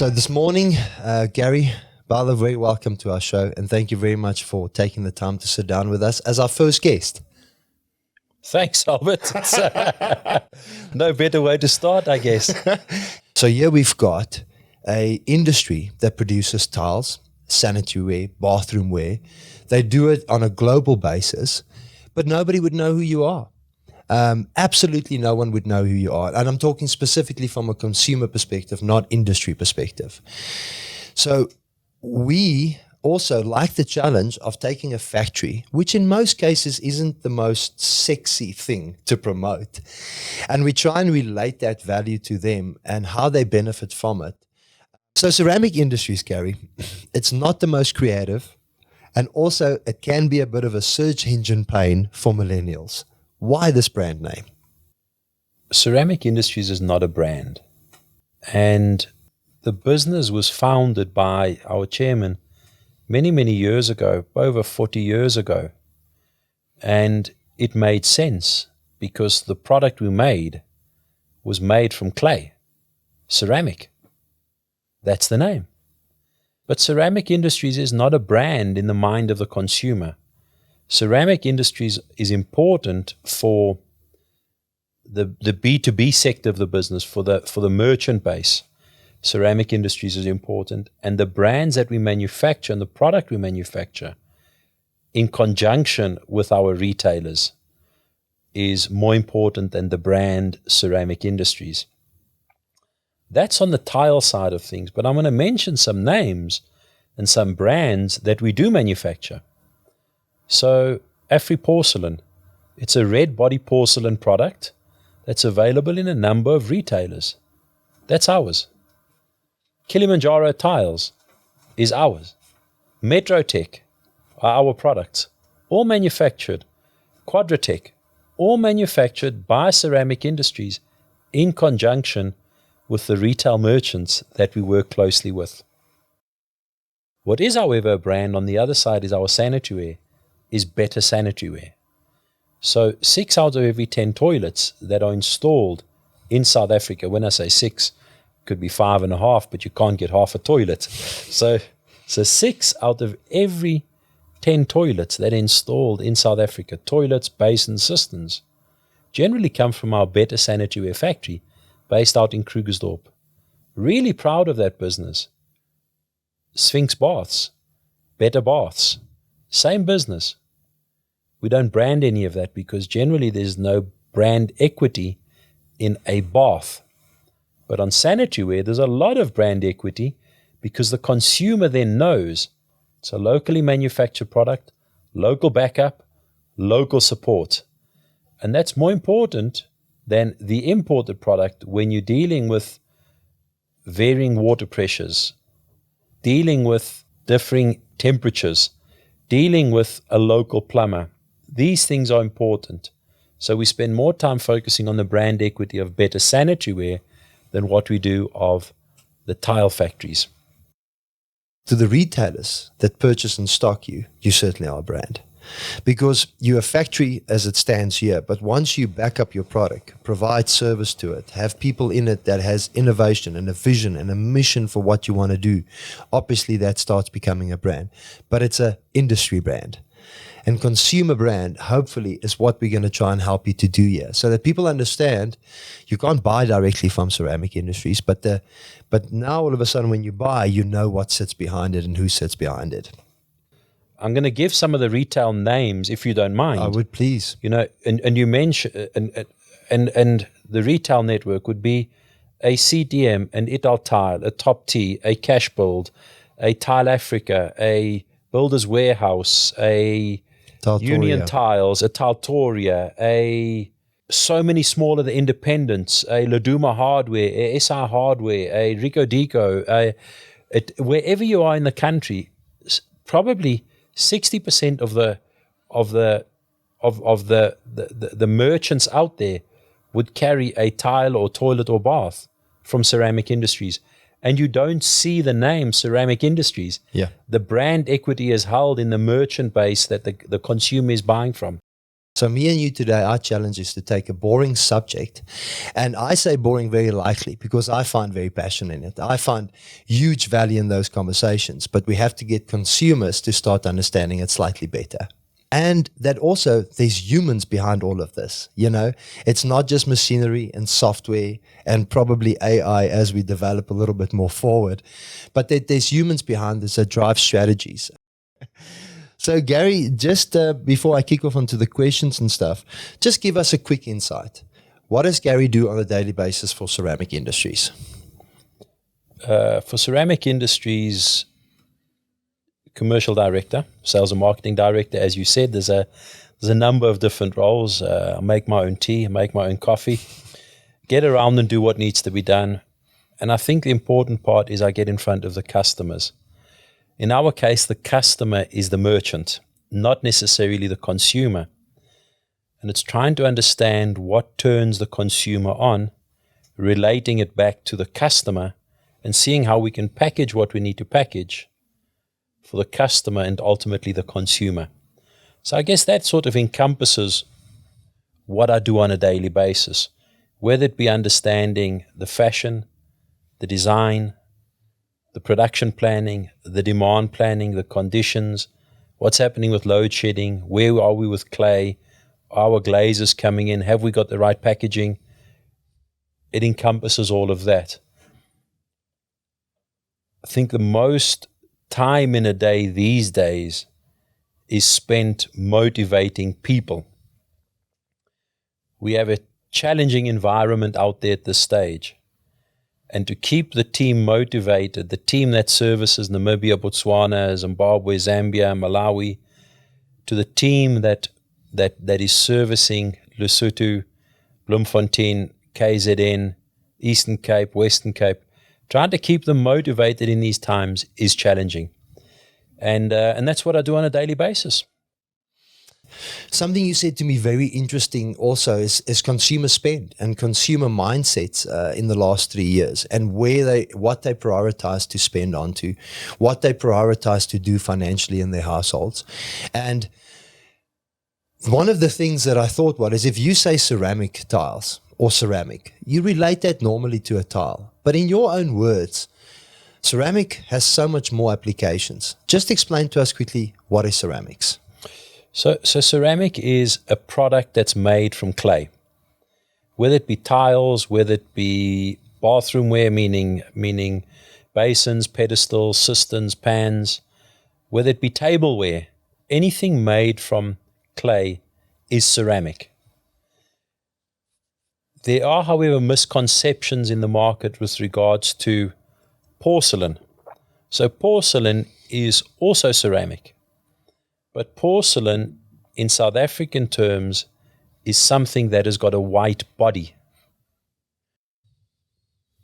So this morning, Gary, by the way, welcome to our show, and thank you very much for taking the time to sit down with us as our first guest. Thanks, Albert. No better way to start, I guess. So here we've got a industry that produces tiles, sanitary ware, bathroom ware. They do it on a global basis, but nobody would know who you are. Absolutely no one would know who you are. And I'm talking specifically from a consumer perspective, not industry perspective. So we also like the challenge of taking a factory, which in most cases isn't the most sexy thing to promote. And we try and relate that value to them and how they benefit from it. So ceramic industries, Gary, it's not the most creative. And also it can be a bit of a search engine pain for millennials. Why this brand name? Ceramic Industries is not a brand. And the business was founded by our chairman many, many years ago, over 40 years ago. And it made sense because the product we made was made from clay, ceramic. That's the name. But Ceramic Industries is not a brand in the mind of the consumer. Ceramic Industries is important for the B2B sector of the business, for the merchant base. Ceramic Industries is important, and the brands that we manufacture and the product we manufacture in conjunction with our retailers is more important than the brand Ceramic Industries. That's on the tile side of things, but I'm going to mention some names and some brands that we do manufacture. So, Afri Porcelain, it's a red body porcelain product that's available in a number of retailers. That's ours. Kilimanjaro Tiles is ours. Metrotech are our products, all manufactured. Quadratech, all manufactured by Ceramic Industries in conjunction with the retail merchants that we work closely with. What is, however, a brand on the other side is our sanitary ware, is better sanitary ware. So 6 out of every 10 toilets that are installed in South Africa, when I say 6, could be 5.5, but you can't get half a toilet. So 6 out of every 10 toilets that are installed in South Africa, toilets, basins, cisterns, generally come from our better sanitary ware factory based out in Krugersdorp. Really proud of that business. Sphinx Baths, Better Baths, same business. We don't brand any of that because generally there's no brand equity in a bath. But on sanitary ware, there's a lot of brand equity because the consumer then knows it's a locally manufactured product, local backup, local support. And that's more important than the imported product when you're dealing with varying water pressures, dealing with differing temperatures, dealing with a local plumber. These things are important. So we spend more time focusing on the brand equity of better sanitary ware than what we do of the tile factories. To the retailers that purchase and stock you, you certainly are a brand. Because you're a factory as it stands here, but once you back up your product, provide service to it, have people in it that has innovation and a vision and a mission for what you want to do, obviously that starts becoming a brand. But it's an industry brand. And consumer brand, hopefully, is what we're going to try and help you to do here, so that people understand you can't buy directly from Ceramic Industries, but now all of a sudden when you buy, you know what sits behind it and who sits behind it. I'm going to give some of the retail names, if you don't mind. I would, please. You know, and you mentioned, and the retail network would be a CDM, an Italtile, a Top T, a Cash Build, a Tile Africa, a Builders Warehouse, a Taltoria. Union Tiles, a Taltoria, so many smaller, the independents, a Laduma Hardware, a SI Hardware, a Rico Deco, wherever you are in the country, probably 60% of the merchants out there would carry a tile or toilet or bath from Ceramic Industries. And you don't see the name Ceramic Industries. Yeah. The brand equity is held in the merchant base that the consumer is buying from. So me and you today, our challenge is to take a boring subject, and I say boring very lightly because I find very passion in it. I find huge value in those conversations, but we have to get consumers to start understanding it slightly better. And that also there's humans behind all of this. It's not just machinery and software and probably AI as we develop a little bit more forward, but that there's humans behind this that drive strategies. So Gary, just before I kick off onto the questions and stuff, just give us a quick insight. What does Gary do on a daily basis for ceramic industries? For ceramic industries, commercial director, sales and marketing director, as you said, there's a number of different roles. I make my own tea, I make my own coffee, get around and do what needs to be done. And I think the important part is I get in front of the customers. In our case, the customer is the merchant, not necessarily the consumer. And it's trying to understand what turns the consumer on, relating it back to the customer, and seeing how we can package what we need to package for the customer and ultimately the consumer. So I guess that sort of encompasses what I do on a daily basis, whether it be understanding the fashion, the design, the production planning, the demand planning, the conditions, what's happening with load shedding, where are we with clay, our glazes coming in, have we got the right packaging? It encompasses all of that. I think the most time in a day these days is spent motivating people. We have a challenging environment out there at this stage. And to keep the team motivated, the team that services Namibia, Botswana, Zimbabwe, Zambia, Malawi, to the team that is servicing Lesotho, Bloemfontein, KZN, Eastern Cape, Western Cape, trying to keep them motivated in these times is challenging. And that's what I do on a daily basis. Something you said to me very interesting also is consumer spend and consumer mindsets in the last 3 years, and what they prioritize to spend onto, what they prioritize to do financially in their households. And one of the things that I thought is if you say ceramic tiles or ceramic, you relate that normally to a tile. But in your own words, ceramic has so much more applications. Just explain to us quickly, what is ceramics? So ceramic is a product that's made from clay, whether it be tiles, whether it be bathroom ware, meaning basins, pedestals, cisterns, pans, whether it be tableware, anything made from clay is ceramic. There are, however, misconceptions in the market with regards to porcelain. So porcelain is also ceramic. But porcelain, in South African terms, is something that has got a white body.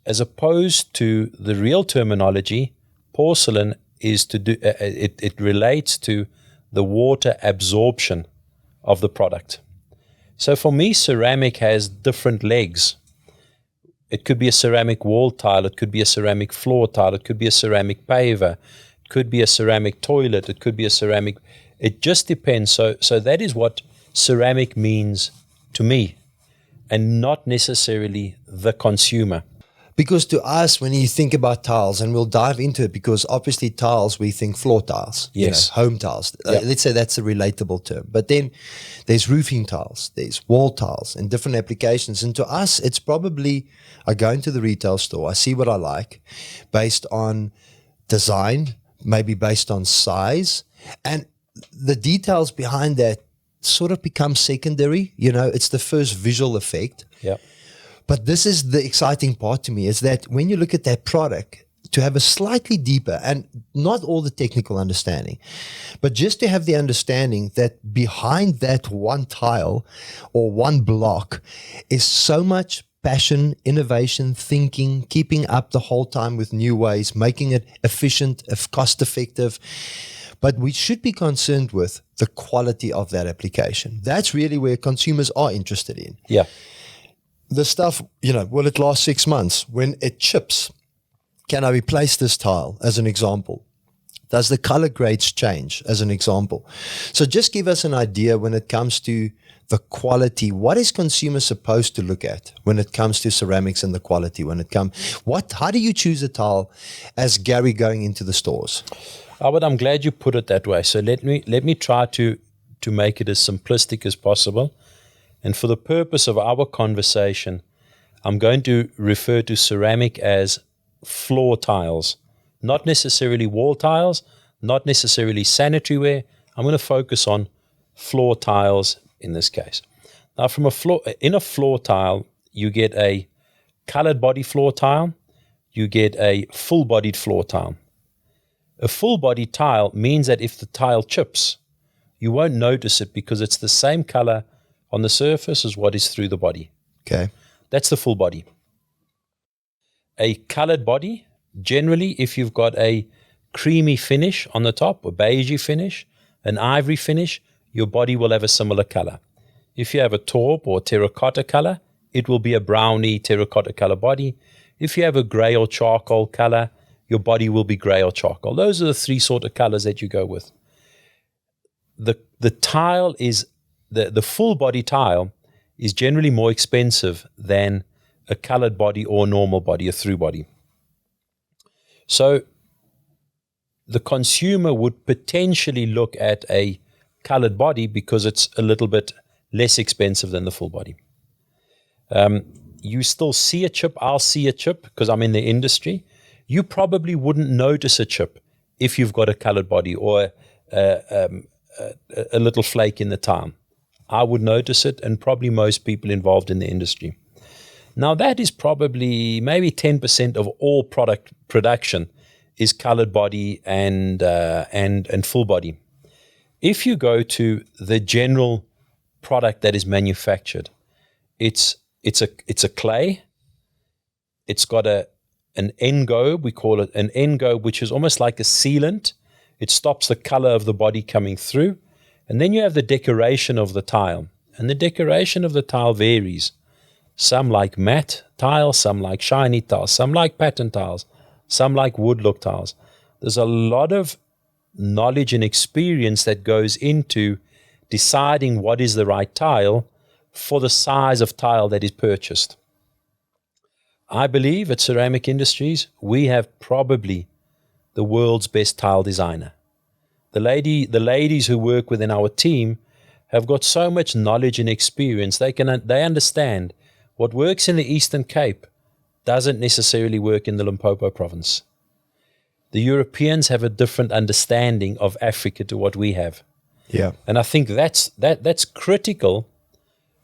As opposed to the real terminology, porcelain is it relates to the water absorption of the product. So for me, ceramic has different legs. It could be a ceramic wall tile, it could be a ceramic floor tile, it could be a ceramic paver, it could be a ceramic toilet, it could be a ceramic. It just depends. So that is what ceramic means to me, and not necessarily the consumer. Because to us, when you think about tiles, and we'll dive into it, because obviously tiles, we think floor tiles, yes, home tiles. Yep. Let's say that's a relatable term. But then there's roofing tiles, there's wall tiles, and different applications. And to us, it's probably, I go into the retail store, I see what I like, based on design, maybe based on size, and the details behind that sort of become secondary. It's the first visual effect. Yeah. But this is the exciting part to me, is that when you look at that product, to have a slightly deeper, and not all the technical understanding, but just to have the understanding that behind that one tile or one block is so much passion, innovation, thinking, keeping up the whole time with new ways, making it efficient, cost effective. But we should be concerned with the quality of that application. That's really where consumers are interested in. Yeah. The stuff, will it last 6 months? When it chips, can I replace this tile, as an example? Does the color grades change, as an example? So just give us an idea when it comes to the quality. What is consumers supposed to look at when it comes to ceramics and the quality? How do you choose a tile as Gary going into the stores? Albert, I'm glad you put it that way. So let me try to make it as simplistic as possible. And for the purpose of our conversation, I'm going to refer to ceramic as floor tiles, not necessarily wall tiles, not necessarily sanitary ware. I'm going to focus on floor tiles in this case. Now, in a floor tile, you get a colored body floor tile, you get a full-bodied floor tile. A full-bodied tile means that if the tile chips, you won't notice it because it's the same color on the surface as what is through the body. Okay. That's the full body. A colored body, generally, if you've got a creamy finish on the top, a beigey finish, an ivory finish, your body will have a similar color. If you have a taupe or terracotta color, it will be a browny terracotta color body. If you have a gray or charcoal color, your body will be gray or charcoal. Those are the three sort of colors that you go with. The tile is, the full body tile is generally more expensive than a colored body or normal body, a through body. So the consumer would potentially look at a colored body because it's a little bit less expensive than the full body. You still see a chip. I'll see a chip because I'm in the industry. You probably wouldn't notice a chip if you've got a colored body or a little flake in the tile. I would notice it, and probably most people involved in the industry. Now, that is probably maybe 10% of all product production is colored body and full body. If you go to the general product that is manufactured, it's a clay. It's got an engobe. We call it an engobe, which is almost like a sealant. It stops the color of the body coming through. And then you have the decoration of the tile. And the decoration of the tile varies. Some like matte tiles, some like shiny tiles, some like pattern tiles, some like wood look tiles. There's a lot of knowledge and experience that goes into deciding what is the right tile for the size of tile that is purchased. I believe at Ceramic Industries, we have probably the world's best tile designer. The ladies who work within our team have got so much knowledge and experience. They understand what works in the Eastern Cape doesn't necessarily work in the Limpopo province. The Europeans have a different understanding of Africa to what we have. Yeah. And I think that's critical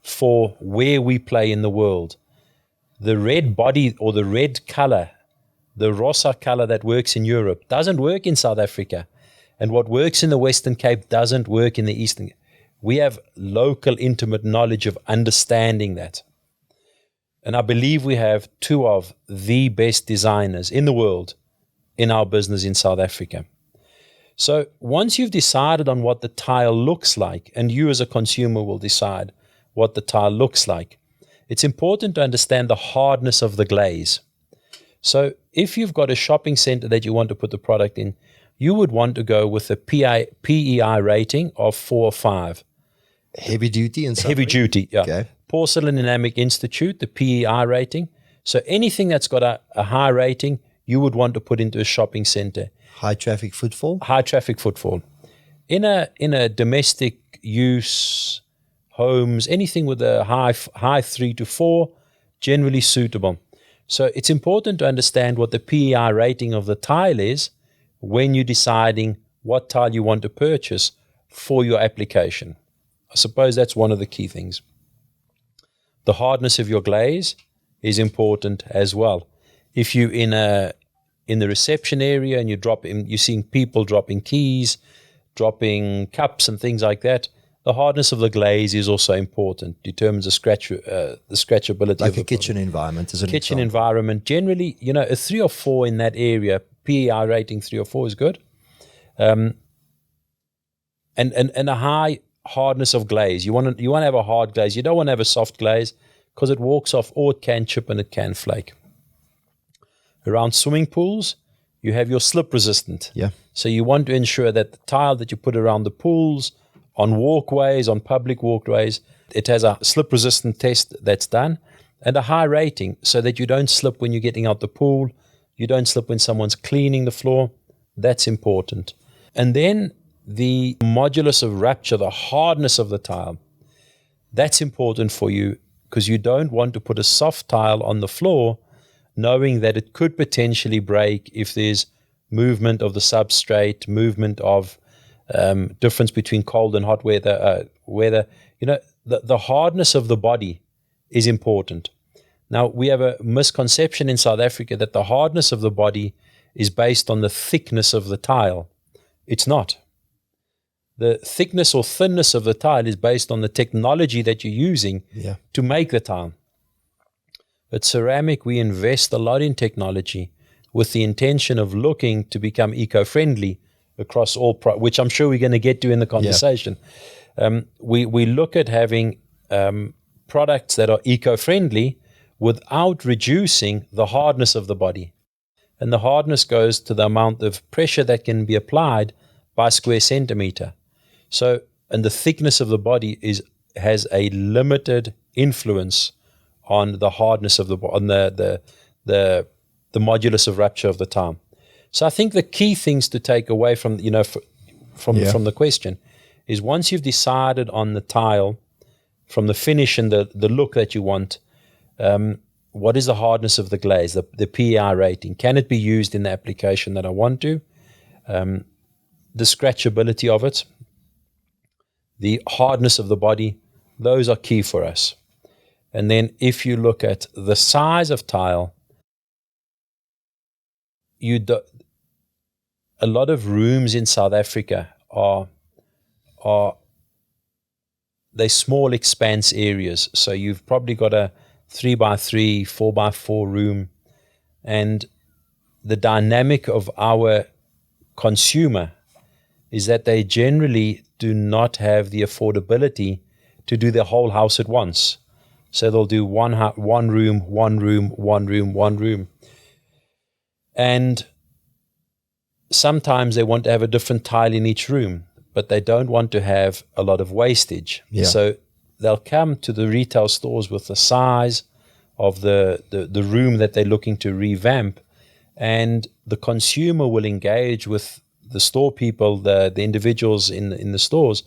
for where we play in the world. The red body or the red color, the rosa color that works in Europe doesn't work in South Africa. And what works in the Western Cape doesn't work in the Eastern. We have local, intimate knowledge of understanding that. And I believe we have two of the best designers in the world in our business in South Africa. So once you've decided on what the tile looks like, and you as a consumer will decide what the tile looks like, it's important to understand the hardness of the glaze. So if you've got a shopping center that you want to put the product in, you would want to go with a PEI rating of 4 or 5. Heavy duty and Heavy duty, yeah. Okay. Porcelain and Ceramic Institute, the PEI rating. So anything that's got a high rating, you would want to put into a shopping center. High traffic footfall? High traffic footfall. In a domestic use, homes, anything with a high 3 to 4, generally suitable. So it's important to understand what the PEI rating of the tile is when you're deciding what tile you want to purchase for your application. I suppose that's one of the key things. The hardness of your glaze is important as well. If you're in the reception area and you're seeing people dropping keys, dropping cups and things like that, the hardness of the glaze is also important. Determines the scratchability. Like of the kitchen environment, isn't it? Kitchen environment. Generally, a 3 or 4 in that area, PEI rating 3 or 4 is good. And a high hardness of glaze. You want to have a hard glaze. You don't want to have a soft glaze because it walks off or it can chip and it can flake. Around swimming pools, you have your slip resistant. Yeah. So you want to ensure that the tile that you put around the pools, on walkways, on public walkways, it has a slip-resistant test that's done and a high rating so that you don't slip when you're getting out the pool, you don't slip when someone's cleaning the floor. That's important. And then the modulus of rupture, the hardness of the tile, that's important for you because you don't want to put a soft tile on the floor knowing that it could potentially break if there's movement of the substrate, movement of difference between cold and hot weather. The hardness of the body is important. Now, we have a misconception in South Africa that the hardness of the body is based on the thickness of the tile. It's not. The thickness or thinness of the tile is based on the technology that you're using to make the tile. At ceramic, we invest a lot in technology with the intention of looking to become eco-friendly across all, which I'm sure we're going to get to in the conversation. We look at having products that are eco-friendly without reducing the hardness of the body. And the hardness goes to the amount of pressure that can be applied by square centimeter. So, and the thickness of the body has a limited influence on the hardness of on the modulus of rupture of the tile. So I think the key things to take away from from the question is once you've decided on the tile, from the finish and the look that you want, what is the hardness of the glaze, the PEI rating? Can it be used in the application that I want to? The scratchability of it, the hardness of the body, those are key for us. And then if you look at the size of tile, a lot of rooms in South Africa are they small expanse areas. So you've probably got a 3x3, 4x4 room, and the dynamic of our consumer is that they generally do not have the affordability to do their whole house at once. So they'll do one room, one room, one room, one room. And sometimes they want to have a different tile in each room, but they don't want to have a lot of wastage. Yeah. So they'll come to the retail stores with the size of the room that they're looking to revamp, and the consumer will engage with the store people, the individuals in the stores,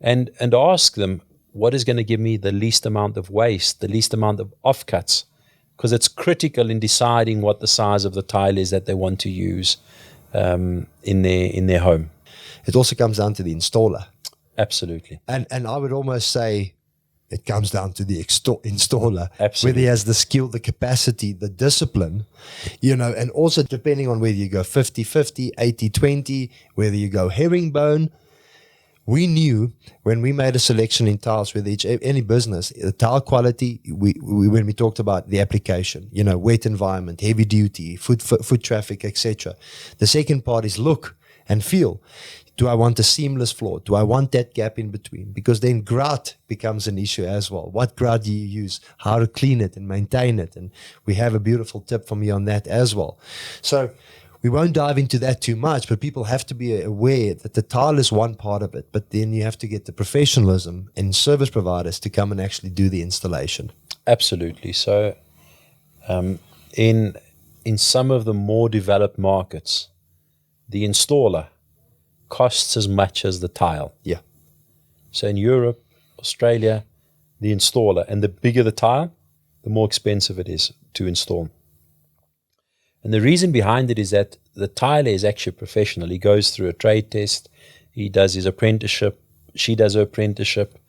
and ask them, what is going to give me the least amount of waste, the least amount of offcuts? Because it's critical in deciding what the size of the tile is that they want to use in their home. It also comes down to the installer. Absolutely. And I would almost say it comes down to the installer. Absolutely. Whether he has the skill, the capacity, the discipline, and also depending on whether you go 50-50, 80-20, whether you go herringbone. We knew when we made a selection in tiles with any business, the tile quality, when we talked about the application, wet environment, heavy duty, foot traffic, etc. The second part is look and feel. Do I want a seamless floor? Do I want that gap in between? Because then grout becomes an issue as well. What grout do you use? How to clean it and maintain it? And we have a beautiful tip from me on that as well. So we won't dive into that too much, but people have to be aware that the tile is one part of it, but then you have to get the professionalism and service providers to come and actually do the installation. Absolutely. So in some of the more developed markets, the installer costs as much as the tile. Yeah. So in Europe, Australia, the installer, and the bigger the tile, the more expensive it is to install. And the reason behind it is that the tiler is actually a professional. He goes through a trade test. He does his apprenticeship. She does her apprenticeship.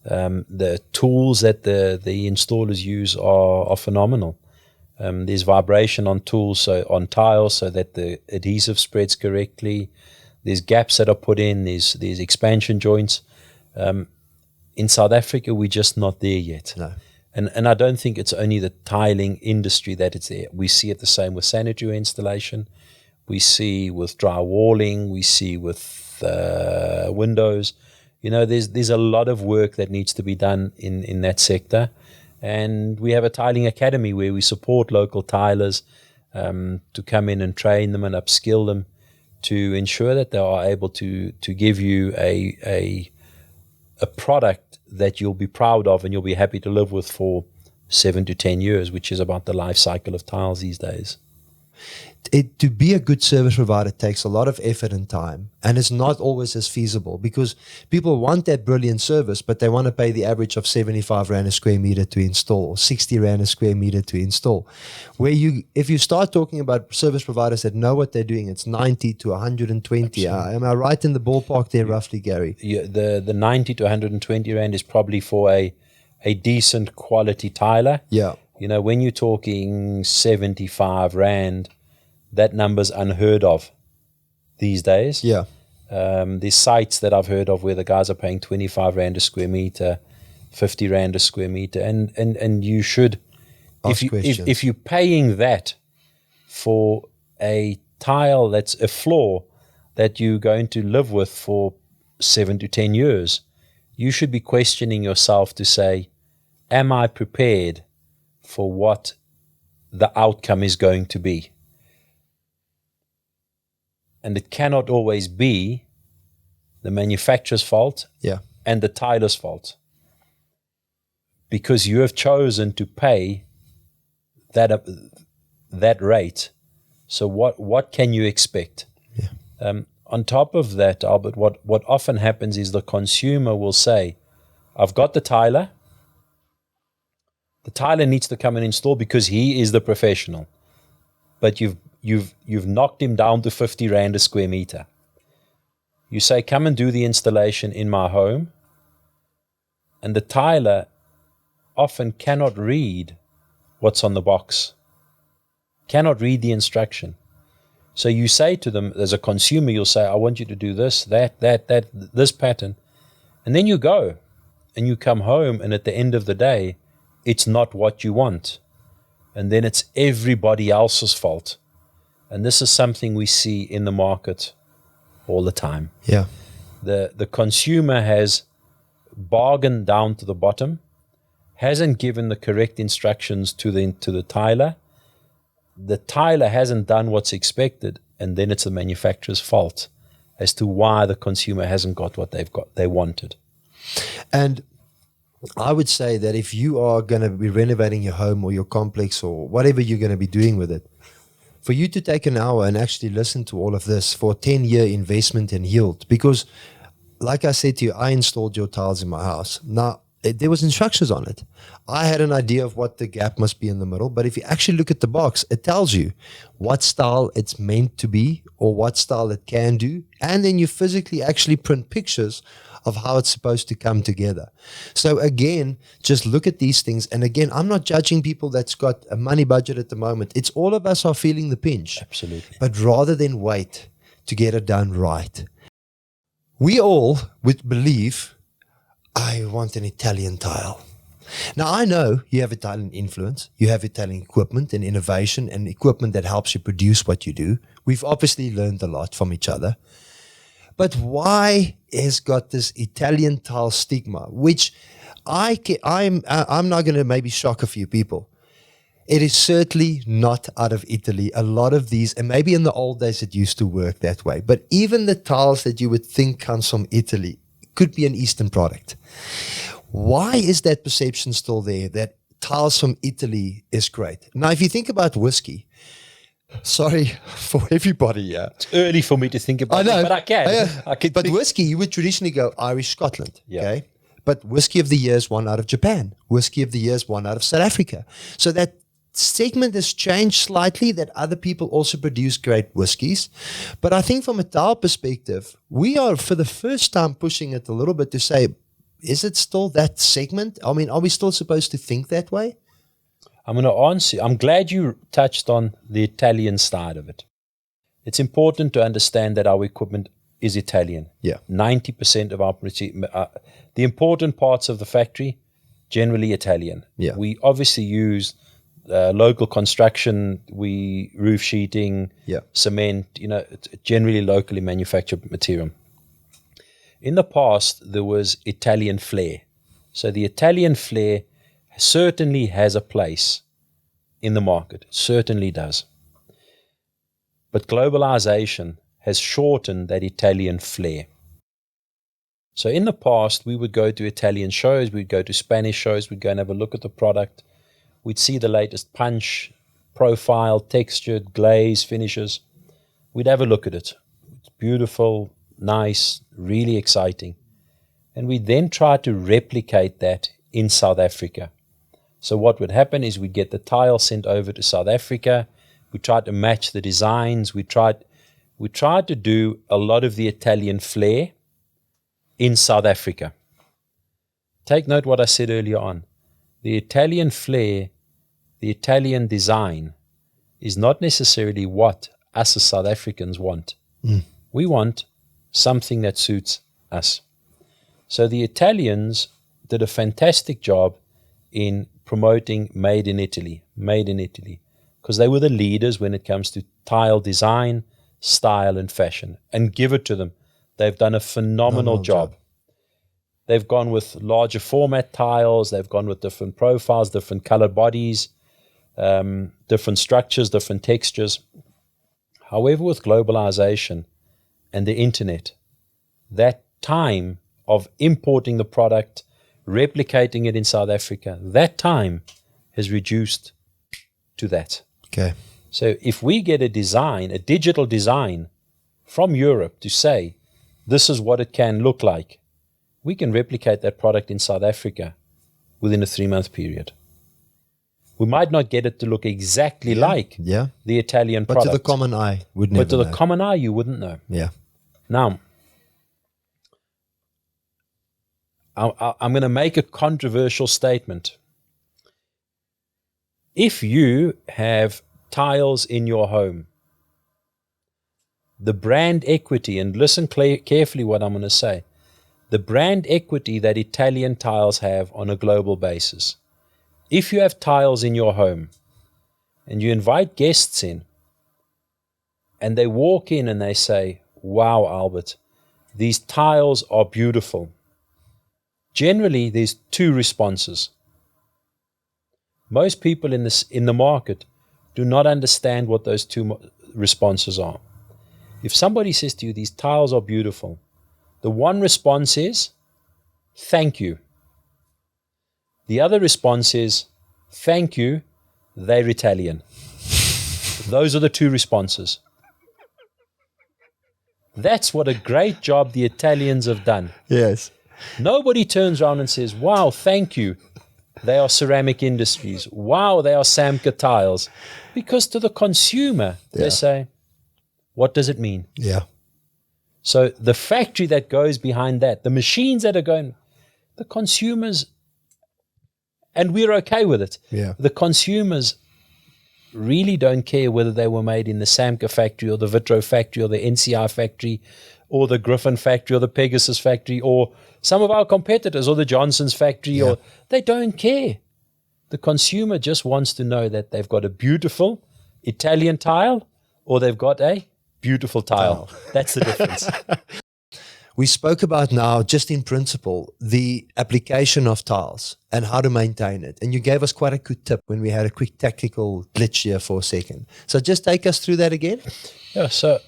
The tools that the installers use are phenomenal. There's vibration on tools, so on tiles, so that the adhesive spreads correctly. There's gaps that are put in. There's expansion joints. In South Africa, we're just not there yet. No. And I don't think it's only the tiling industry that it's there. We see it the same with sanitary installation. We see with drywalling. We see with windows. There's a lot of work that needs to be done in that sector. And we have a tiling academy where we support local tilers to come in and train them and upskill them to ensure that they are able to give you a product that you'll be proud of and you'll be happy to live with for 7 to 10 years, which is about the life cycle of tiles these days. To be a good service provider takes a lot of effort and time, and it's not always as feasible because people want that brilliant service, but they want to pay the average of 75 Rand a square meter to install, or 60 Rand a square meter to install. If you start talking about service providers that know what they're doing, it's 90 to 120. Am I right in the ballpark there, roughly, Gary? Yeah, the 90 to 120 Rand is probably for a decent quality tiler. Yeah. You know, when you're talking 75 Rand, that number's unheard of these days. Yeah. There's sites that I've heard of where the guys are paying 25 Rand a square meter, 50 Rand a square meter, and you should, if you're paying that for a tile that's a floor that you're going to live with for 7 to 10 years, you should be questioning yourself to say, am I prepared for what the outcome is going to be? And it cannot always be the manufacturer's fault and the tiler's fault, because you have chosen to pay that rate. So what can you expect? Yeah. On top of that, Albert, what often happens is the consumer will say, I've got the tiler. The tiler needs to come and install because he is the professional. But you've knocked him down to 50 Rand a square meter. You say, come and do the installation in my home. And the tiler often cannot read what's on the box, cannot read the instruction. So you say to them, as a consumer, you'll say, I want you to do this, that, this pattern. And then you go and you come home, and at the end of the day, it's not what you want. And then it's everybody else's fault. And this is something we see in the market all the time. Yeah. The consumer has bargained down to the bottom, hasn't given the correct instructions to the tiler. The tiler hasn't done what's expected, and then it's the manufacturer's fault as to why the consumer hasn't got what they wanted. And I would say that if you are going to be renovating your home or your complex or whatever you're going to be doing with it, for you to take an hour and actually listen to all of this for a 10-year investment and yield, because like I said to you, I installed your tiles in my house. Now, there was instructions on it. I had an idea of what the gap must be in the middle, but if you actually look at the box, it tells you what style it's meant to be or what style it can do, and then you physically actually print pictures of how it's supposed to come together. So again, just look at these things. And again, I'm not judging people that's got a money budget at the moment. It's all of us are feeling the pinch. Absolutely. But rather than wait to get it done right, we all would believe, I want an Italian tile. Now, I know you have Italian influence, you have Italian equipment and innovation and equipment that helps you produce what you do. We've obviously learned a lot from each other. But why has got this Italian tile stigma, which I'm not going to maybe shock a few people. It is certainly not out of Italy. A lot of these, and maybe in the old days it used to work that way, but even the tiles that you would think comes from Italy could be an Eastern product. Why is that perception still there that tiles from Italy is great? Now, if you think about whiskey, sorry for everybody, yeah. It's early for me to think about it, but I can. But whiskey, you would traditionally go Irish, Scotland, okay? But whiskey of the year is one out of Japan. Whiskey of the year is one out of South Africa. So that segment has changed slightly, that other people also produce great whiskies. But I think from a tile perspective, we are for the first time pushing it a little bit to say, is it still that segment? I mean, are we still supposed to think that way? I'm going to answer. I'm glad you touched on the Italian side of it. It's important to understand that our equipment is Italian. Yeah. 90% of our the important parts of the factory, generally Italian. Yeah. We obviously use local construction, roof sheeting, cement, it's generally locally manufactured material. In the past, there was Italian flair. So the Italian flair certainly has a place in the market, certainly does. But globalization has shortened that Italian flair. So in the past, we would go to Italian shows, we'd go to Spanish shows, we'd go and have a look at the product. We'd see the latest punch, profile, textured, glaze, finishes. We'd have a look at it. It's beautiful, nice, really exciting. And we then try to replicate that in South Africa. So what would happen is we'd get the tile sent over to South Africa. We tried to match the designs. We tried to do a lot of the Italian flair in South Africa. Take note what I said earlier on. The Italian flair, the Italian design is not necessarily what us as South Africans want. We want something that suits us. So the Italians did a fantastic job in promoting made in Italy, because they were the leaders when it comes to tile design, style and fashion. And give it to them. They've done a phenomenal job. They've gone with larger format tiles. They've gone with different profiles, different color bodies, different structures, different textures. However, with globalization and the internet, that time of importing the product, replicating it in South Africa, that time has reduced to that. Okay. So if we get a design, a digital design from Europe to say, this is what it can look like, we can replicate that product in South Africa within a 3-month period. We might not get it to look exactly like the Italian product. But to the common eye, would never But to know. the common eye, you wouldn't know. Yeah. Now, I'm going to make a controversial statement. If you have tiles in your home, the brand equity, and listen carefully what I'm going to say, the brand equity that Italian tiles have on a global basis. If you have tiles in your home and you invite guests in and they walk in and they say, wow, Albert, these tiles are beautiful. Generally, there's 2 responses. Most people in the market do not understand what those 2 responses are. If somebody says to you, these tiles are beautiful, the one response is, thank you. The other response is, thank you, they're Italian. Those are the 2 responses. That's what a great job the Italians have done. Yes. Nobody turns around and says, wow, thank you, they are ceramic industries. Wow, they are Samka tiles. Because to the consumer, they say, what does it mean? Yeah. So the factory that goes behind that, the machines that are going, the consumers, and we're okay with it. Yeah. The consumers really don't care whether they were made in the Samka factory or the Vitro factory or the NCI factory or the Griffin factory or the Pegasus factory or some of our competitors or the Johnson's factory. Or they don't care. The consumer just wants to know that they've got a beautiful Italian tile or they've got a beautiful tile. That's the difference. We spoke about now, just in principle, the application of tiles and how to maintain it. And you gave us quite a good tip when we had a quick technical glitch here for a second. So just take us through that again. Yeah, so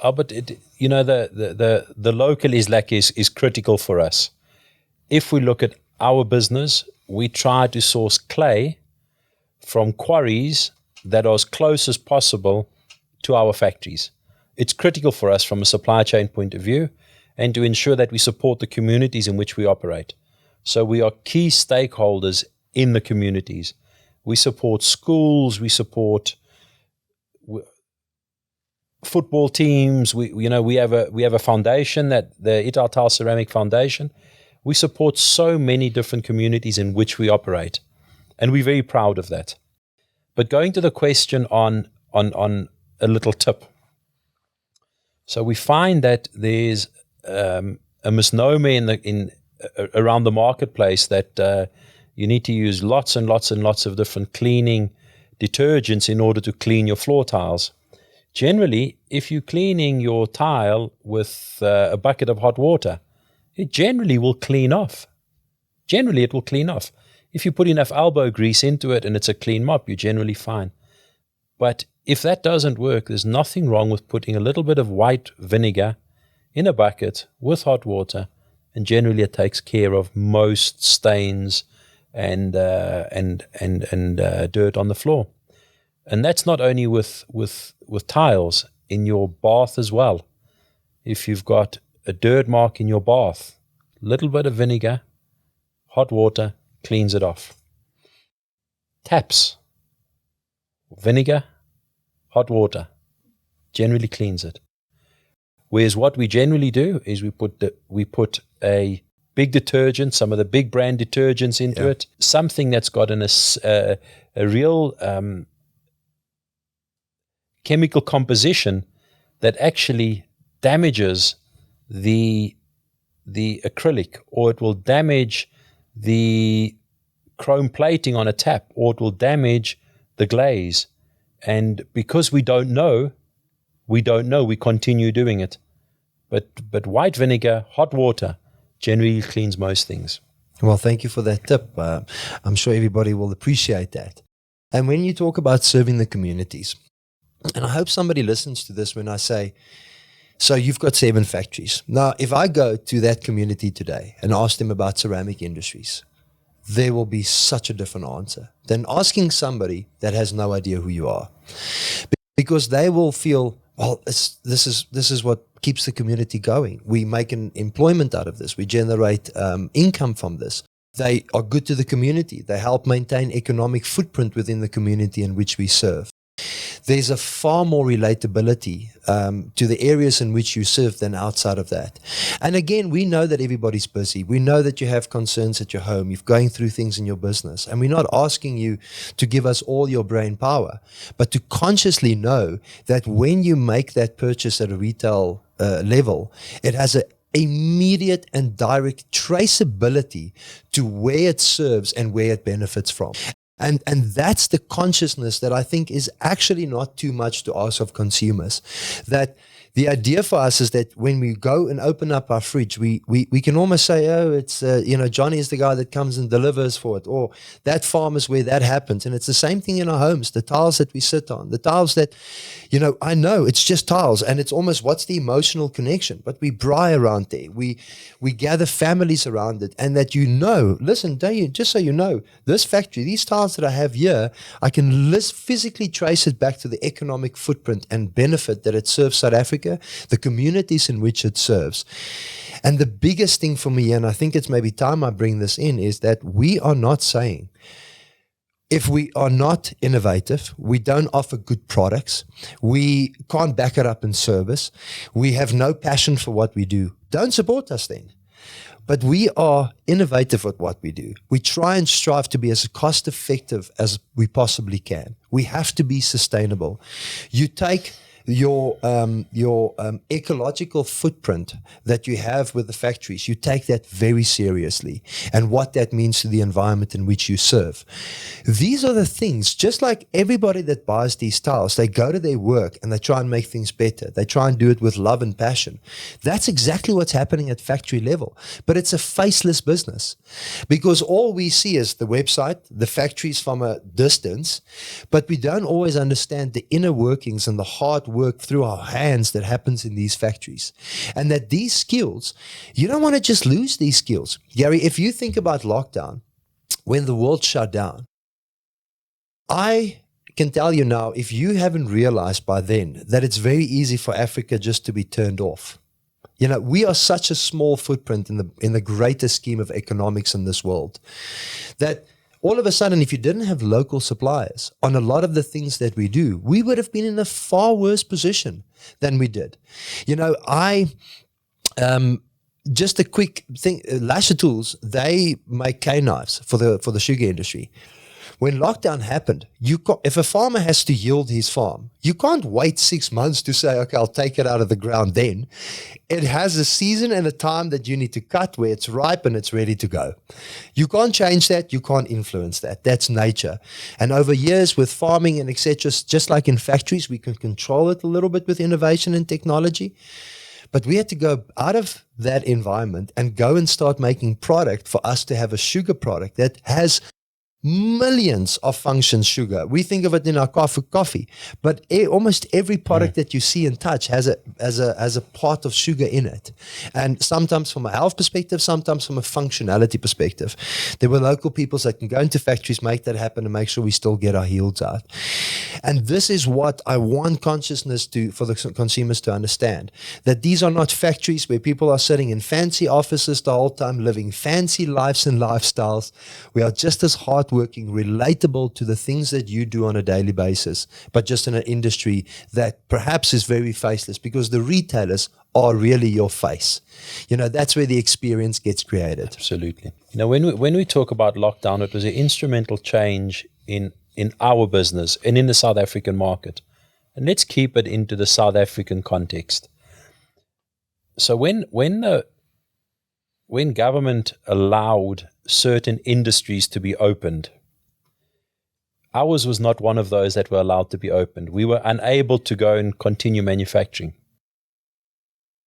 Albert, the local is critical for us. If we look at our business, we try to source clay from quarries that are as close as possible to our factories. It's critical for us from a supply chain point of view and to ensure that we support the communities in which we operate. So we are key stakeholders in the communities. We support schools, we support football teams. We have a foundation, that the Italtile Ceramic Foundation. We support so many different communities in which we operate, and we're very proud of that. But going to the question on a little tip. So we find that there's a misnomer around the marketplace that you need to use lots and lots and lots of different cleaning detergents in order to clean your floor tiles. Generally, if you're cleaning your tile with a bucket of hot water, it generally will clean off. Generally, it will clean off. If you put enough elbow grease into it and it's a clean mop, you're generally fine. But if that doesn't work, there's nothing wrong with putting a little bit of white vinegar in a bucket with hot water, and generally it takes care of most stains and dirt on the floor. And that's not only with tiles, in your bath as well. If you've got a dirt mark in your bath, little bit of vinegar, hot water cleans it off. Taps, vinegar, hot water generally cleans it. Whereas what we generally do is we put a big detergent, some of the big brand detergents into it, something that's got a real chemical composition that actually damages the acrylic, or it will damage the chrome plating on a tap, or it will damage the glaze. And because we don't know, we continue doing it. But white vinegar, hot water, generally cleans most things. Well, thank you for that tip. I'm sure everybody will appreciate that. And when you talk about serving the communities, and I hope somebody listens to this when I say, so you've got 7 factories. Now, if I go to that community today and ask them about ceramic industries, there will be such a different answer than asking somebody that has no idea who you are. Because they will feel, well, this is what keeps the community going. We make an employment out of this. We generate income from this. They are good to the community. They help maintain economic footprint within the community in which we serve. There's a far more relatability to the areas in which you serve than outside of that. And again, we know that everybody's busy. We know that you have concerns at your home. You're going through things in your business. And we're not asking you to give us all your brain power, but to consciously know that when you make that purchase at a retail level, it has an immediate and direct traceability to where it serves and where it benefits from. And that's the consciousness that I think is actually not too much to ask of consumers. That the idea for us is that when we go and open up our fridge, we can almost say, oh, it's, Johnny is the guy that comes and delivers for it, or that farm is where that happens. And it's the same thing in our homes, the tiles that we sit on, the tiles that, I know it's just tiles, and it's almost, what's the emotional connection? But we braai around there. We gather families around it, and that listen, just so you know, this factory, these tiles that I have here, I can physically trace it back to the economic footprint and benefit that it serves South Africa, the communities in which it serves. And the biggest thing for me, and I think it's maybe time I bring this in, is that we are not saying, if we are not innovative, we don't offer good products, we can't back it up in service, we have no passion for what we do, don't support us then. But we are innovative at what we do. We try and strive to be as cost effective as we possibly can. We have to be sustainable. You take your ecological footprint that you have with the factories, you take that very seriously, and what that means to the environment in which you serve. These are the things, just like everybody that buys these tiles, they go to their work and they try and make things better. They try and do it with love and passion. That's exactly what's happening at factory level. But it's a faceless business, because all we see is the website, the factories from a distance, but we don't always understand the inner workings and the hard work through our hands that happens in these factories. And that these skills, you don't want to just lose these skills. Gary, if you think about lockdown, when the world shut down, I can tell you now, if you haven't realized by then, that it's very easy for Africa just to be turned off. We are such a small footprint in the greater scheme of economics in this world, that all of a sudden, if you didn't have local suppliers on a lot of the things that we do, we would have been in a far worse position than we did. Just a quick thing, Lasher Tools, they make K-knives for the sugar industry. When lockdown happened, if a farmer has to yield his farm, you can't wait 6 months to say, okay, I'll take it out of the ground then. It has a season and a time that you need to cut where it's ripe and it's ready to go. You can't change that. You can't influence that. That's nature. And over years with farming and etc., just like in factories, we can control it a little bit with innovation and technology. But we had to go out of that environment and go and start making product for us to have a sugar product that has millions of functions sugar. We think of it in our coffee, but almost every product that you see and touch has a part of sugar in it. And sometimes from a health perspective, sometimes from a functionality perspective. There were local people that can go into factories, make that happen, and make sure we still get our yields out. And this is what I want consciousness for the consumers to understand, that these are not factories where people are sitting in fancy offices the whole time, living fancy lives and lifestyles. We are just as hardworking, relatable to the things that you do on a daily basis, but just in an industry that perhaps is very faceless, because the retailers are really your face. That's where the experience gets created. Absolutely. When we talk about lockdown, it was an instrumental change in our business and in the South African market. And let's keep it into the South African context. So when government allowed certain industries to be opened, ours was not one of those that were allowed to be opened. We were unable to go and continue manufacturing.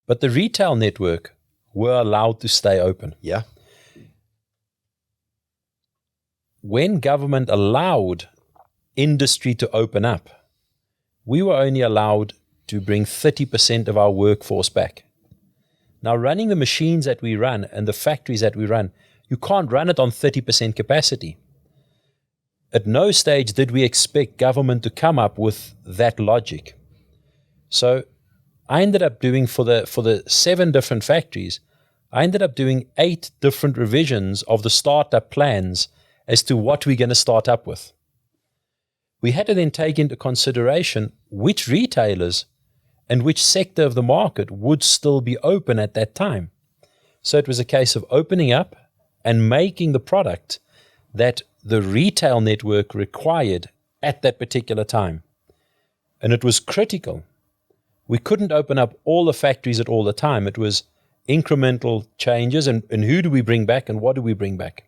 But the retail network were allowed to stay open. Yeah. When government allowed industry to open up, we were only allowed to bring 30% of our workforce back. Now, running the machines that we run and the factories that we run, you can't run it on 30% capacity. At no stage did we expect government to come up with that logic. So I ended up doing, for the 7 different factories, I ended up doing 8 different revisions of the startup plans as to what we're going to start up with. We had to then take into consideration which retailers and which sector of the market would still be open at that time. So it was a case of opening up and making the product that the retail network required at that particular time. And it was critical. We couldn't open up all the factories at all the time. It was incremental changes, and who do we bring back and what do we bring back?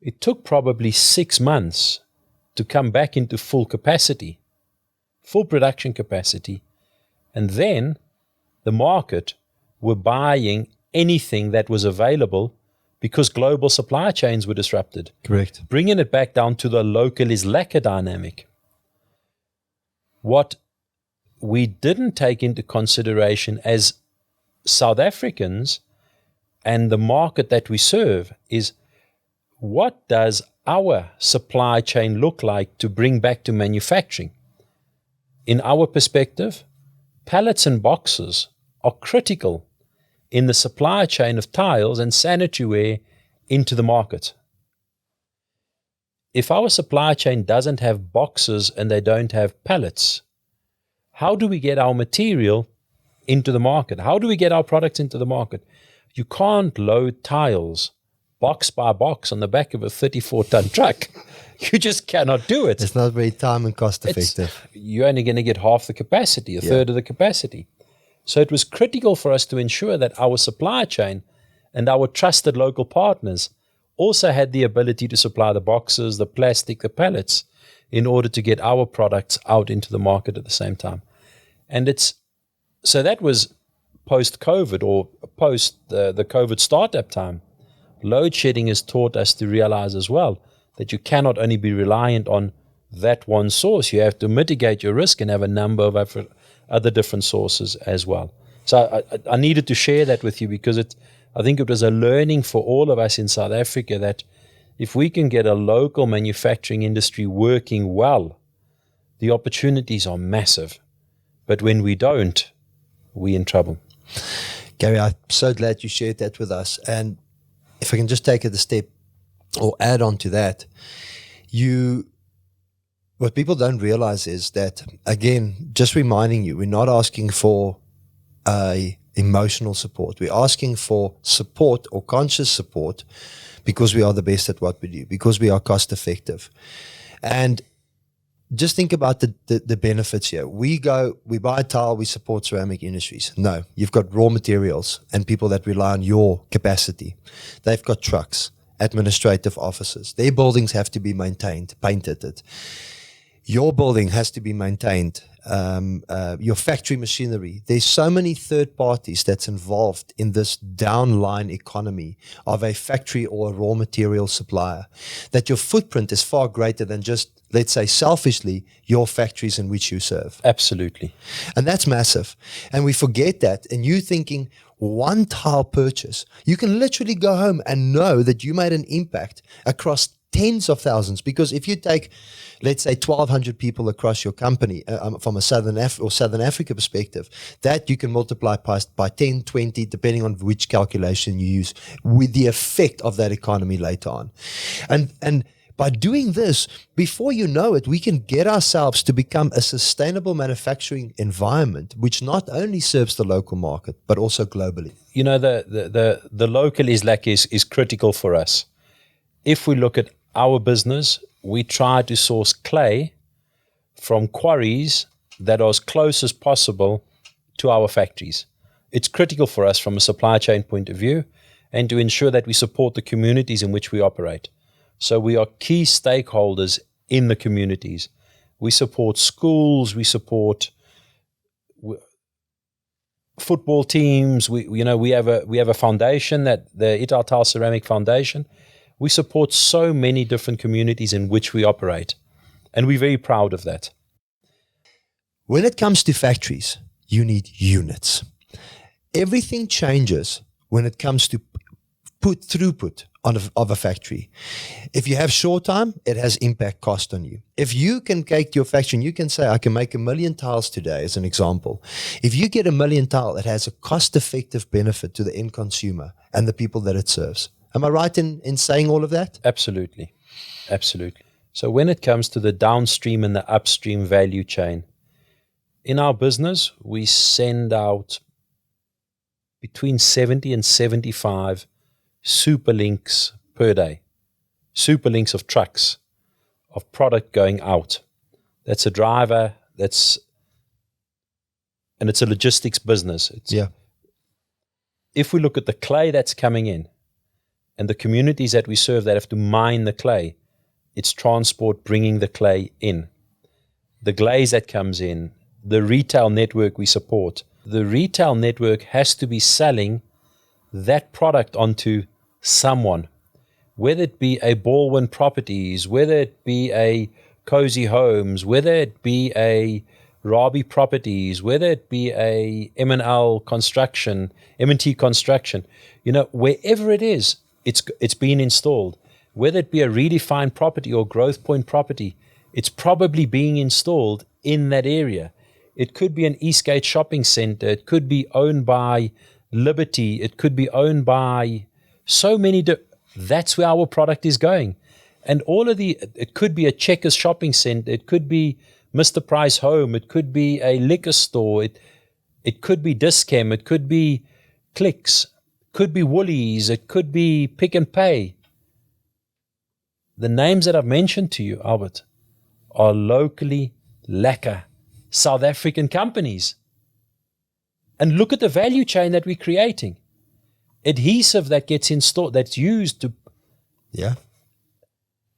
It took probably 6 months to come back into full capacity, full production capacity. And then the market were buying anything that was available because global supply chains were disrupted. Correct. Bringing it back down to the local is lacquer dynamic. What we didn't take into consideration as South Africans and the market that we serve is, what does our supply chain look like to bring back to manufacturing? In our perspective, pallets and boxes are critical in the supply chain of tiles and sanitary ware into the market. If our supply chain doesn't have boxes and they don't have pallets, how do we get our material into the market? How do we get our products into the market? You can't load tiles box by box on the back of a 34-ton truck. You just cannot do it. It's not very time and cost effective. You're only going to get half the capacity, a third of the capacity. So it was critical for us to ensure that our supply chain and our trusted local partners also had the ability to supply the boxes, the plastic, the pallets, in order to get our products out into the market at the same time. And so that was post-COVID or post the COVID startup time. Load shedding has taught us to realize as well that you cannot only be reliant on that one source. You have to mitigate your risk and have a number of other different sources as well. So I needed to share that with you because I think it was a learning for all of us in South Africa that if we can get a local manufacturing industry working well, the opportunities are massive. But when we don't, we're in trouble. Gary, I'm so glad you shared that with us. And if I can just take it a step or add on to that, what people don't realize is that, again, just reminding you, we're not asking for emotional support. We're asking for support or conscious support because we are the best at what we do, because we are cost effective. And just think about the benefits here. We buy a tile, we support ceramic industries. No, you've got raw materials and people that rely on your capacity. They've got trucks, administrative offices. Their buildings have to be maintained, painted. Your building has to be maintained, your factory machinery. There's so many third parties that's involved in this downline economy of a factory or a raw material supplier, that your footprint is far greater than just, let's say, selfishly, your factories in which you serve. Absolutely. And that's massive. And we forget that. And you thinking one tile purchase, you can literally go home and know that you made an impact across tens of thousands. Because if you take, let's say, 1,200 people across your company from a Southern Africa perspective, that you can multiply by 10, 20, depending on which calculation you use, with the effect of that economy later on. And by doing this, before you know it, we can get ourselves to become a sustainable manufacturing environment, which not only serves the local market, but also globally. You know, the local is critical for us. If we look at our business, we try to source clay from quarries that are as close as possible to our factories. It's critical for us from a supply chain point of view and to ensure that we support the communities in which we operate. So we are key stakeholders in the communities. We support schools, we support football teams. We have a foundation, that the Italtile Ceramic Foundation. We support so many different communities in which we operate, and we're very proud of that. When it comes to factories, you need units. Everything changes when it comes to throughput of a factory. If you have short time, it has impact cost on you. If you can take your factory and you can say, I can make 1 million tiles today, as an example. If you get 1 million tile, it has a cost-effective benefit to the end consumer and the people that it serves. Am I right in saying all of that? Absolutely. Absolutely. So when it comes to the downstream and the upstream value chain, in our business, we send out between 70 and 75 super links per day. Super links of trucks, of product going out. That's a driver, and it's a logistics business. If we look at the clay that's coming in, and the communities that we serve that have to mine the clay, it's transport bringing the clay in. The glaze that comes in, the retail network we support. The retail network has to be selling that product onto someone, whether it be a Baldwin Properties, whether it be a Cozy Homes, whether it be a Rabi Properties, whether it be a M&L Construction, M&T Construction, wherever it is, it's being installed. Whether it be a Redefined property or Growth Point property, it's probably being installed in that area. It could be an Eastgate shopping center. It could be owned by Liberty. It could be owned by so many. That's where our product is going. And it could be a Checkers shopping center. It could be Mr. Price Home. It could be a liquor store. It could be Dischem. It could be Clicks. Could be Woolies, it could be Pick and Pay. The names that I've mentioned to you, Albert, are locally lacquer South African companies. And look at the value chain that we're creating. Adhesive that gets installed, that's used to... Yeah.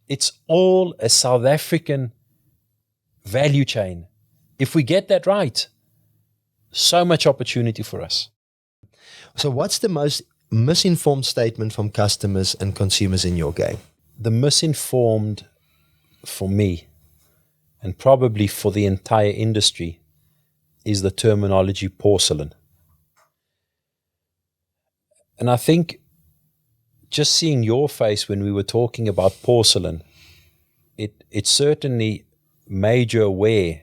It's all a South African value chain. If we get that right, so much opportunity for us. So what's the most misinformed statement from customers and consumers in your game? The misinformed, for me, and probably for the entire industry, is the terminology porcelain. And I think just seeing your face when we were talking about porcelain, it certainly made you aware,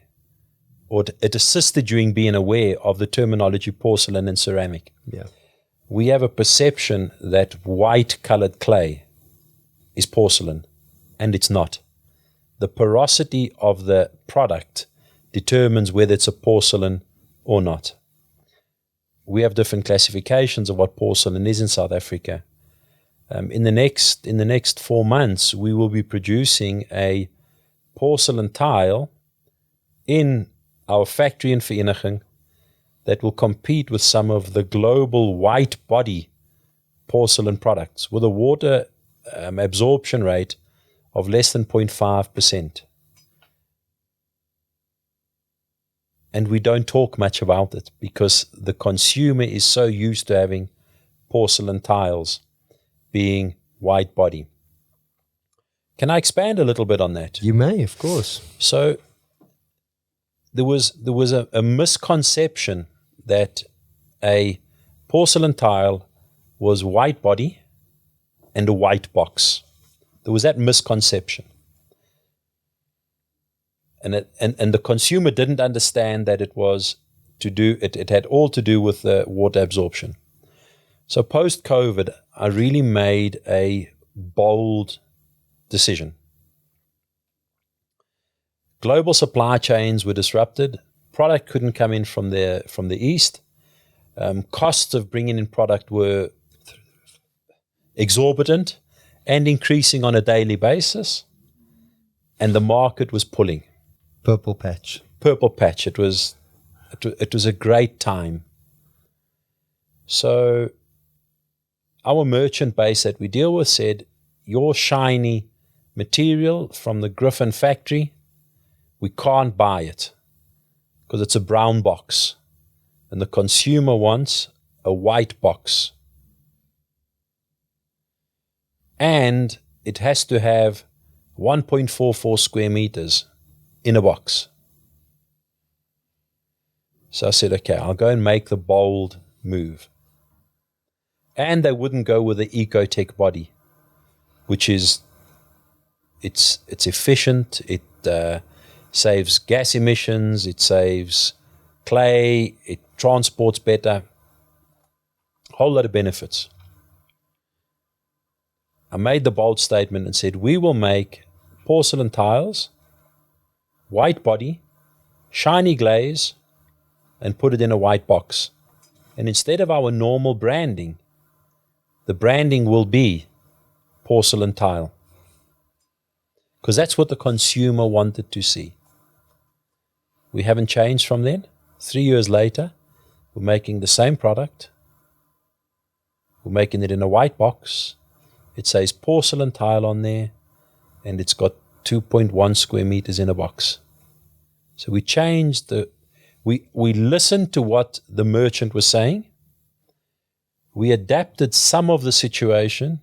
or it assisted you in being aware of the terminology porcelain and ceramic. Yeah. We have a perception that white-colored clay is porcelain, and it's not. The porosity of the product determines whether it's a porcelain or not. We have different classifications of what porcelain is in South Africa. In the next 4 months, we will be producing a porcelain tile in our factory in Vereeniging that will compete with some of the global white body porcelain products with a water absorption rate of less than 0.5%. and we don't talk much about it because the consumer is so used to having porcelain tiles being white body. Can I expand a little bit on that? You may, of course. So there was a misconception that a porcelain tile was white body and a white box. There was that misconception. And the consumer didn't understand that it had all to do with the water absorption. So post-COVID, I really made a bold decision. Global supply chains were disrupted. Product couldn't come in from the east. Costs of bringing in product were exorbitant and increasing on a daily basis. And the market was pulling. Purple patch. It was a great time. So our merchant base that we deal with said, your shiny material from the Griffin factory, we can't buy it because it's a brown box and the consumer wants a white box. And it has to have 1.44 square meters in a box. So I said, okay, I'll go and make the bold move. And they wouldn't go with the Ecotech body, which is, it's efficient, it saves gas emissions, it saves clay, it transports better, a whole lot of benefits. I made the bold statement and said, we will make porcelain tiles, white body, shiny glaze, and put it in a white box. And instead of our normal branding, the branding will be porcelain tile. Because that's what the consumer wanted to see. We haven't changed from then. 3 years later, we're making the same product. We're making it in a white box. It says porcelain tile on there, and it's got 2.1 square meters in a box. So we changed we listened to what the merchant was saying. We adapted some of the situation.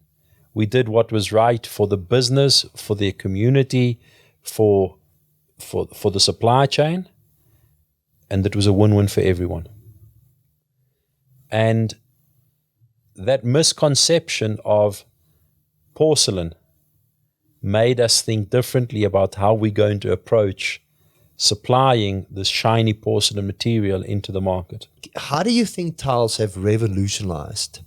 We did what was right for the business, for their community, for the supply chain, and it was a win-win for everyone. And that misconception of porcelain made us think differently about how we're going to approach supplying this shiny porcelain material into the market. How do you think tiles have revolutionized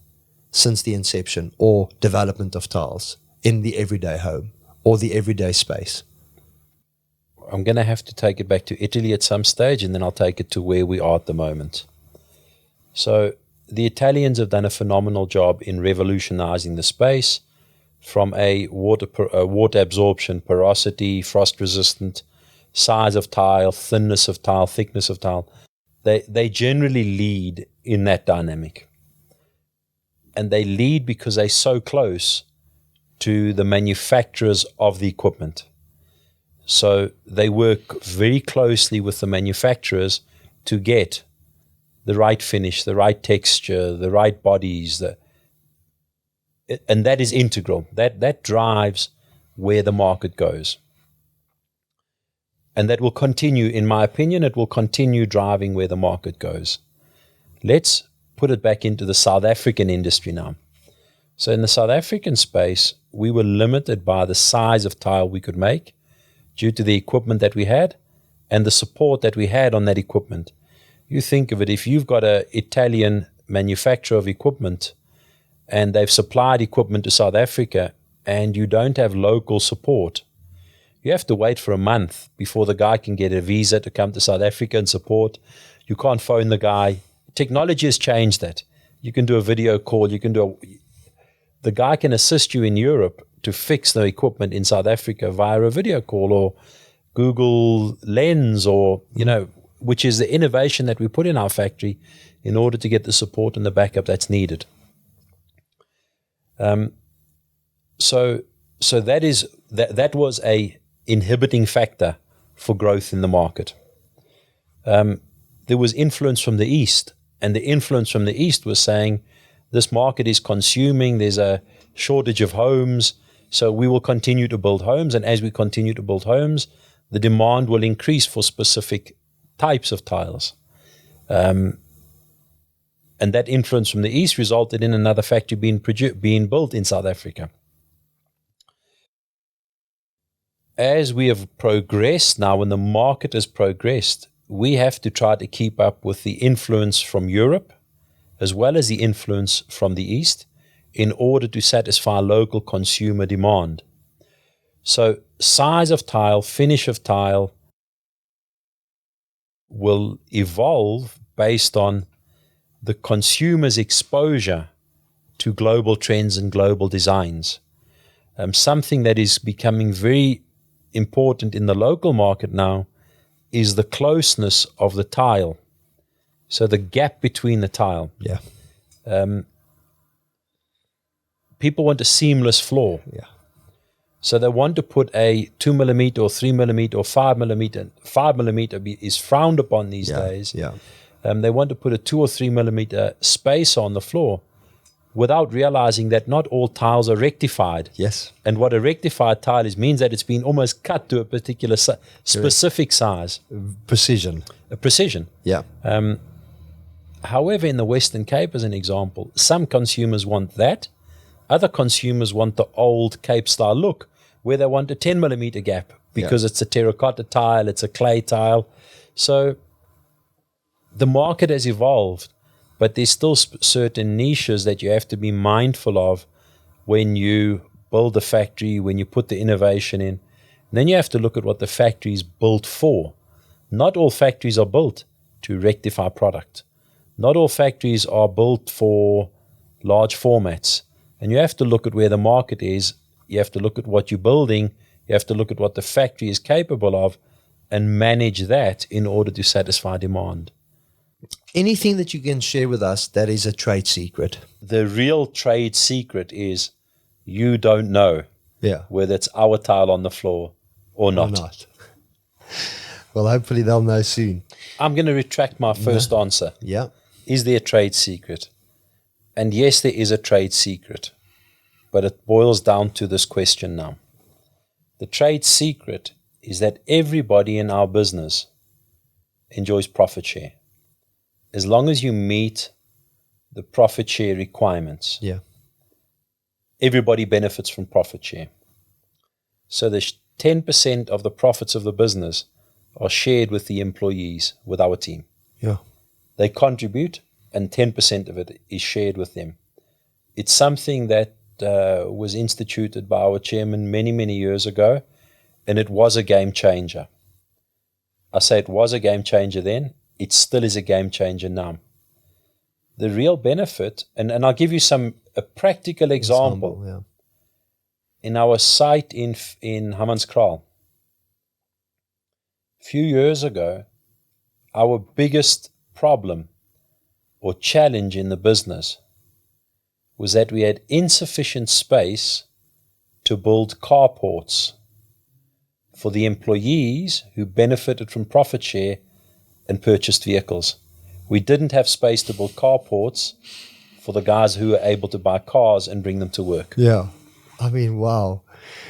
since the inception or development of tiles in the everyday home or the everyday space? I'm going to have to take it back to Italy at some stage, and then I'll take it to where we are at the moment. So the Italians have done a phenomenal job in revolutionizing the space from a water absorption, porosity, frost resistant, size of tile, thinness of tile, thickness of tile. They generally lead in that dynamic. And they lead because they're so close to the manufacturers of the equipment. So they work very closely with the manufacturers to get the right finish, the right texture, the right bodies, and that is integral. That drives where the market goes. And that will continue, in my opinion, it will continue driving where the market goes. Let's put it back into the South African industry now. So in the South African space, we were limited by the size of tile we could make due to the equipment that we had and the support that we had on that equipment. You think of it, if you've got an Italian manufacturer of equipment and they've supplied equipment to South Africa and you don't have local support, you have to wait for a month before the guy can get a visa to come to South Africa and support. You can't phone the guy. Technology has changed that. You can do a video call. The guy can assist you in Europe to fix the equipment in South Africa via a video call or Google Lens or, which is the innovation that we put in our factory in order to get the support and the backup that's needed. So that was a inhibiting factor for growth in the market. there was influence from the East, and the influence from the East was saying, this market is consuming, there's a shortage of homes, so we will continue to build homes, and as we continue to build homes, the demand will increase for specific types of tiles. And that influence from the East resulted in another factory being built in South Africa. As we have progressed now, when the market has progressed, we have to try to keep up with the influence from Europe, as well as the influence from the East, in order to satisfy local consumer demand. So size of tile, finish of tile will evolve based on the consumer's exposure to global trends and global designs. Something that is becoming very important in the local market now is the closeness of the tile. So the gap between the tile. Yeah. People want a seamless floor. Yeah. So they want to put a 2 millimeter or 3 millimeter or 5 millimeter. 5 millimeter is frowned upon these days. Yeah. They want to put a 2 or 3 millimeter space on the floor without realizing that not all tiles are rectified. Yes. And what a rectified tile is means that it's been almost cut to a particular specific size. Precision. A precision. Yeah. However, in the Western Cape, as an example, some consumers want that. Other consumers want the old Cape style look, where they want a 10 millimeter gap because it's a terracotta tile, it's a clay tile. So the market has evolved, but there's still certain niches that you have to be mindful of when you build a factory, when you put the innovation in. And then you have to look at what the factory is built for. Not all factories are built to rectify product. Not all factories are built for large formats. And you have to look at where the market is. You have to look at what you're building. You have to look at what the factory is capable of and manage that in order to satisfy demand. Anything that you can share with us that is a trade secret? The real trade secret is you don't know whether it's our tile on the floor or not. Well, hopefully they'll know soon. I'm going to retract my first answer. Yeah. Is there a trade secret? And yes, there is a trade secret, but it boils down to this question now. The trade secret is that everybody in our business enjoys profit share. As long as you meet the profit share requirements, everybody benefits from profit share. So the 10% of the profits of the business are shared with the employees, with our team. Yeah. They contribute, and 10% of it is shared with them. It's something that was instituted by our chairman many, many years ago, and it was a game changer. I say it was a game changer then, it still is a game changer now. The real benefit, and I'll give you a practical example. In our site in Hammanskraal, a few years ago, our biggest problem or challenge in the business was that we had insufficient space to build carports for the employees who benefited from profit share and purchased vehicles. We didn't have space to build carports for the guys who were able to buy cars and bring them to work. Yeah. I mean, wow.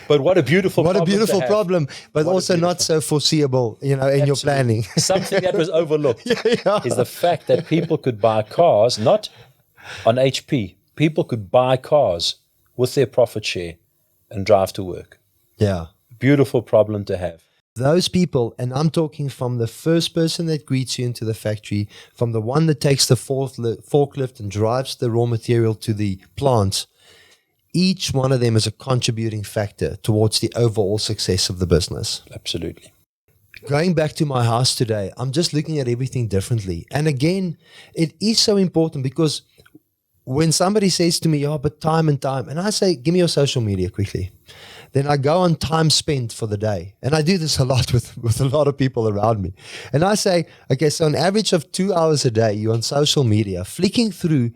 But what a beautiful problem. What a beautiful problem, but also not so foreseeable, in your planning. Something that was overlooked is the fact that people could buy cars, not on HP. People could buy cars with their profit share and drive to work. Yeah. Beautiful problem to have. Those people, and I'm talking from the first person that greets you into the factory, from the one that takes the forklift and drives the raw material to the plants, each one of them is a contributing factor towards the overall success of the business. Absolutely. Going back to my house today, I'm just looking at everything differently. And again, it is so important because when somebody says to me, but time, and I say, give me your social media quickly. Then I go on time spent for the day. And I do this a lot with a lot of people around me. And I say, okay, so an average of 2 hours a day, you're on social media, flicking through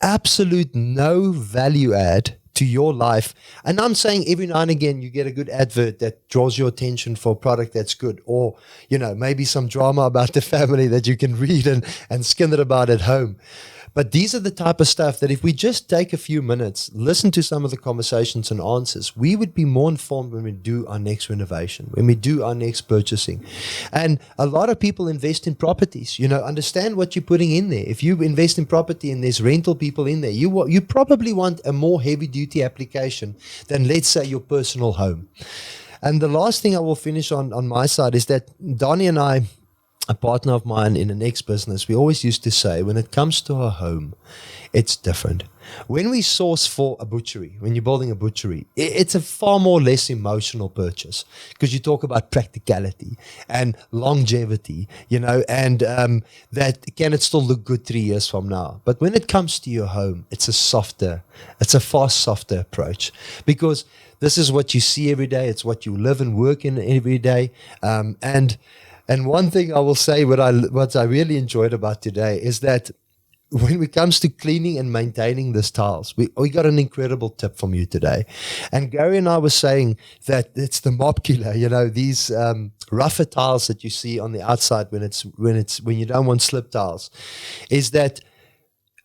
absolute no value add to your life. And I'm saying every now and again, you get a good advert that draws your attention for a product that's good, or, maybe some drama about the family that you can read and skin it about at home. But these are the type of stuff that if we just take a few minutes, listen to some of the conversations and answers, we would be more informed when we do our next renovation, when we do our next purchasing. And a lot of people invest in properties, understand what you're putting in there. If you invest in property and there's rental people in there, you probably want a more heavy duty application than, let's say, your personal home. And the last thing I will finish on my side is that Donnie and I, a partner of mine in the next business, we always used to say, when it comes to our home, it's different. When we source for a butchery, when you're building a butchery, it's a far more less emotional purchase, because you talk about practicality and longevity, and that can it still look good 3 years from now. But when it comes to your home, it's a far softer approach, because this is what you see every day. It's what you live and work in every day. And one thing I will say, what I really enjoyed about today is that when it comes to cleaning and maintaining these tiles, we got an incredible tip from you today. And Gary and I were saying that it's the mop killer, these rougher tiles that you see on the outside when you don't want slip tiles, is that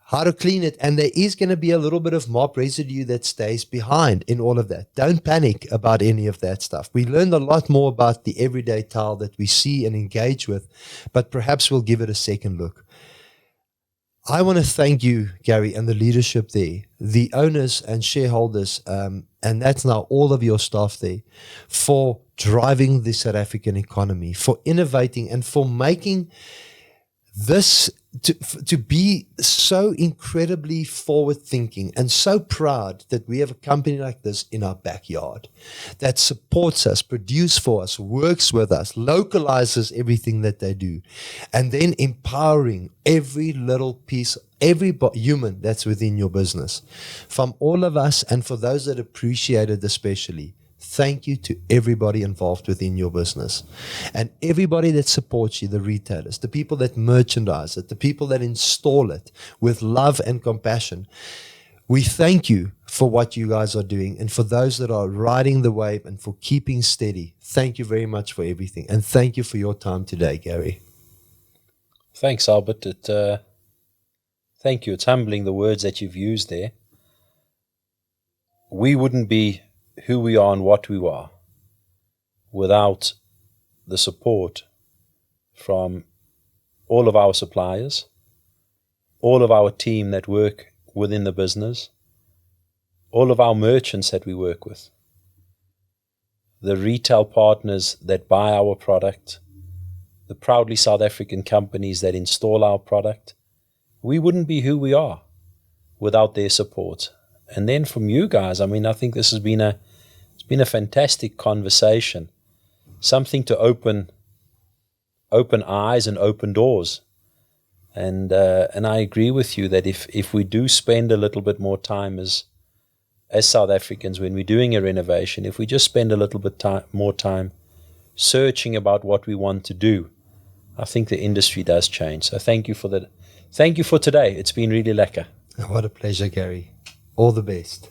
how to clean it, and there is going to be a little bit of mop residue that stays behind in all of that. Don't panic about any of that stuff. We learned a lot more about the everyday tile that we see and engage with, but perhaps we'll give it a second look. I want to thank you, Gary, and the leadership there, the owners and shareholders, and that's now all of your staff there, for driving the South African economy, for innovating, and for making this to be so incredibly forward thinking, and so proud that we have a company like this in our backyard that supports us, produces for us, works with us, localizes everything that they do, and then empowering every little piece, every human that's within your business. From all of us, and for those that appreciate it especially, thank you to everybody involved within your business, and everybody that supports you, the retailers, the people that merchandise it, the people that install it with love and compassion. We thank you for what you guys are doing, and for those that are riding the wave and for keeping steady. Thank you very much for everything, and thank you for your time today, Gary. Thanks, Albert. Thank you. It's humbling, the words that you've used there. We wouldn't be who we are and what we are without the support from all of our suppliers, all of our team that work within the business, all of our merchants that we work with, the retail partners that buy our product, the proudly South African companies that install our product. We wouldn't be who we are without their support. And then from you guys, I think this has been a fantastic conversation, something to open eyes and open doors. And I agree with you that if we do spend a little bit more time as South Africans when we're doing a renovation, if we just spend a little bit more time searching about what we want to do, I think the industry does change. So thank you for that. Thank you for today. It's been really lekker. What a pleasure, Gary. All the best.